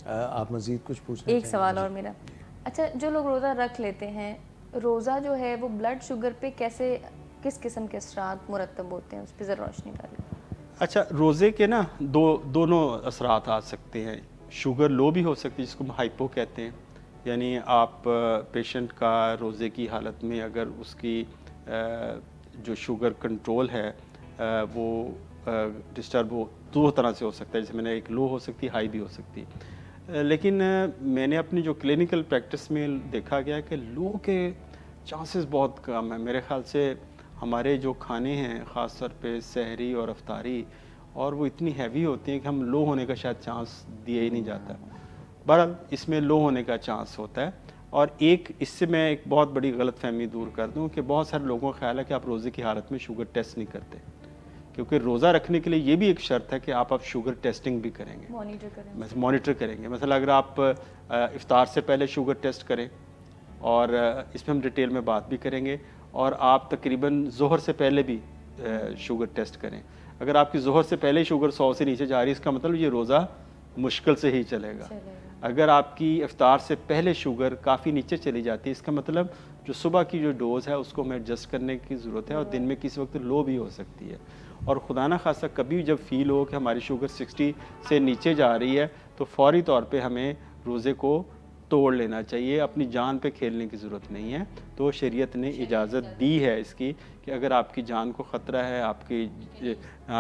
आप मज़ीद कुछ पूछना एक चाहेंगे? सवाल जी। और मेरा, अच्छा जो लोग रोज़ा रख लेते हैं, रोज़ा जो है वो ब्लड शुगर पे कैसे, किस किस्म के असरात मुरतब होते हैं, उस पे ज़रा रोशनी डालिए। अच्छा, रोज़े के ना दोनों असरात आ सकते हैं। शुगर लो भी हो सकती है, जिसको हम हाइपो कहते हैं। यानी आप पेशेंट का रोज़े की हालत में अगर उसकी जो शुगर कंट्रोल है वो डिस्टर्ब हो, दो तरह से हो सकता है। जैसे मैंने एक लो हो सकती है, हाई भी हो सकती है। लेकिन मैंने अपनी जो क्लिनिकल प्रैक्टिस में देखा गया कि लो के चांसेस बहुत कम है। मेरे ख्याल से हमारे जो खाने हैं ख़ास तौर पे सहरी और अफ्तारी, और वो इतनी हैवी होती हैं कि हम लो होने का शायद चांस दिया ही नहीं जाता। बहरहाल इसमें लो होने का चांस होता है। और एक इससे मैं एक बहुत बड़ी गलतफहमी दूर कर दूं कि बहुत सारे लोगों का ख्याल है कि आप रोज़े की हालत में शुगर टेस्ट नहीं करते, क्योंकि रोज़ा रखने के लिए ये भी एक शर्त है कि आप शुगर टेस्टिंग भी करेंगे, मॉनिटर करें। मॉनिटर करेंगे। मतलब अगर आप इफ्तार से पहले शुगर टेस्ट करें, और इसमें हम डिटेल में बात भी करेंगे, और आप तकरीबन ज़ोहर से पहले भी शुगर टेस्ट करें। अगर आपकी ज़ोहर से पहले ही शुगर 100 से नीचे जा रही है, इसका मतलब ये रोज़ा मुश्किल से ही चलेगा। अगर आपकी इफ्तार से पहले शुगर काफ़ी नीचे चली जाती है, इसका मतलब जो सुबह की जो डोज़ है उसको हमें एडजस्ट करने की ज़रूरत है, और दिन में किसी वक्त लो भी हो सकती है। और खुदा ना खासा कभी जब फील हो कि हमारी शुगर 60 से नीचे जा रही है, तो फौरी तौर पे हमें रोज़े को तोड़ लेना चाहिए। अपनी जान पे खेलने की ज़रूरत नहीं है। तो शरीयत ने इजाज़त दी है इसकी कि अगर आपकी जान को ख़तरा है आपकी,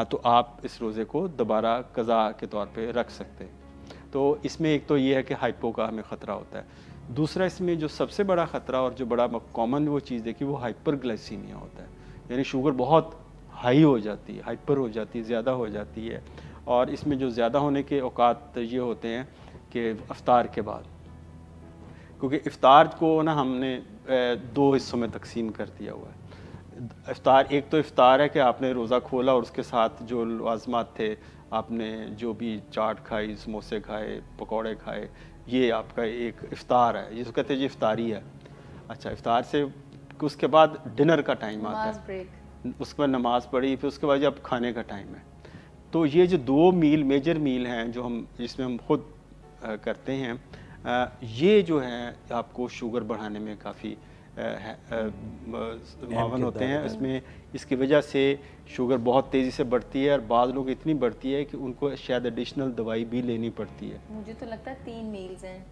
तो आप इस रोज़े को दोबारा क़ज़ा के तौर पे रख सकते हैं। तो इसमें एक तो ये है कि हाइपो का हमें ख़तरा होता है। दूसरा इसमें जो सबसे बड़ा ख़तरा और जो बड़ा कॉमन वो चीज़ देखी, वो हाइपरग्लाइसीमिया होता है। यानी शुगर बहुत हाई हो जाती है, हाइपर हो जाती है, ज़्यादा हो जाती है। और इसमें जो ज़्यादा होने के औकात ये होते हैं कि इफ्तार के बाद, क्योंकि इफ्तार को ना हमने दो हिस्सों में तकसीम कर दिया हुआ है। इफ्तार, एक तो इफ्तार है कि आपने रोज़ा खोला और उसके साथ जो लवाज़मात थे, आपने जो भी चाट खाई, समोसे खाए, पकौड़े खाए, ये आपका एक इफ्तार है, जिसको कहते हैं जी इफ्तारी है। अच्छा, इफ्तार से उसके बाद डिनर का टाइम आता है, उसके बाद नमाज़ पढ़ी, फिर उसके बाद जब खाने का टाइम है। तो ये जो दो मील मेजर मील हैं जो हम जिसमें हम खुद करते हैं, ये जो है आपको शुगर बढ़ाने में काफ़ी मावन होते हैं। इसमें इसकी वजह से शुगर बहुत तेज़ी से बढ़ती है, और बाद लोग इतनी बढ़ती है कि उनको शायद एडिशनल दवाई भी लेनी पड़ती है। मुझे तो लगता है 3 मील्स हैं,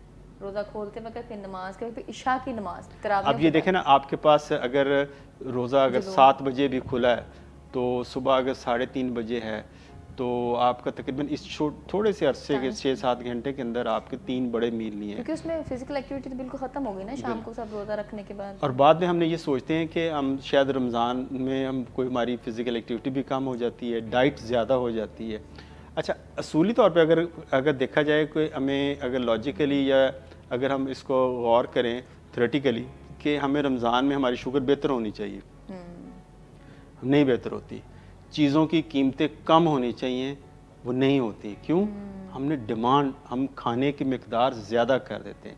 रोज़ा खोलते वक्त, फिर नमाज के, फिर इशा की नमाज। अब ये देखें ना, आपके पास अगर रोज़ा अगर 7 बजे भी खुला है, तो सुबह अगर 3:30 बजे है, तो आपका तकरीबन इस थोड़े से अरसे के 6-7 घंटे के अंदर आपके 3 बड़े मील लिए हैं, क्योंकि उसमें फिजिकल एक्टिविटी तो बिल्कुल ख़त्म हो गई ना शाम को, सब रोज़ा रखने के बाद। और बाद में हमने ये सोचते हैं कि हम शायद रमज़ान में हम कोई हमारी फ़िज़िकल एक्टिविटी भी कम हो जाती है, डाइट ज़्यादा हो जाती है। अच्छा, असूली तौर पे अगर देखा जाए कि हमें अगर लॉजिकली या अगर हम इसको गौर करें थ्योरेटिकली कि हमें रमज़ान में हमारी शुगर बेहतर होनी चाहिए, नहीं बेहतर होती। चीज़ों की कीमतें कम होनी चाहिए, वो नहीं होती। क्यों? हमने डिमांड, हम खाने की मिकदार ज़्यादा कर देते हैं,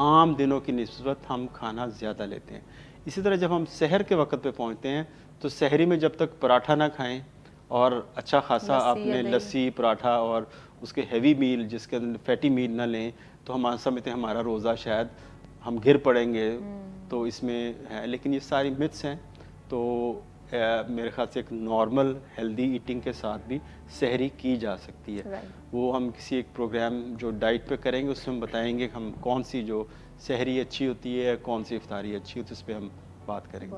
आम दिनों की निस्बत हम खाना ज़्यादा लेते हैं। इसी तरह जब हम सहर के वक्त पे पहुंचते हैं, तो सहरी में जब तक पराठा ना खाएं और अच्छा खासा आपने लस्सी, पराठा और उसके हैवी मील जिसके अंदर फैटी मील ना लें, तो हम समझते हैं हमारा रोज़ा शायद हम गिर पड़ेंगे। तो इसमें है, लेकिन ये सारी मिथ्स हैं। तो मेरे ख्याल से एक नॉर्मल हेल्दी ईटिंग के साथ भी सहरी की जा सकती है। वो हम किसी एक प्रोग्राम जो डाइट पे करेंगे, उसमें हम बताएंगे हम कौन सी जो सहरी अच्छी होती है, कौन सी इफ्तारी अच्छी होती है, उस पर हम बात करेंगे।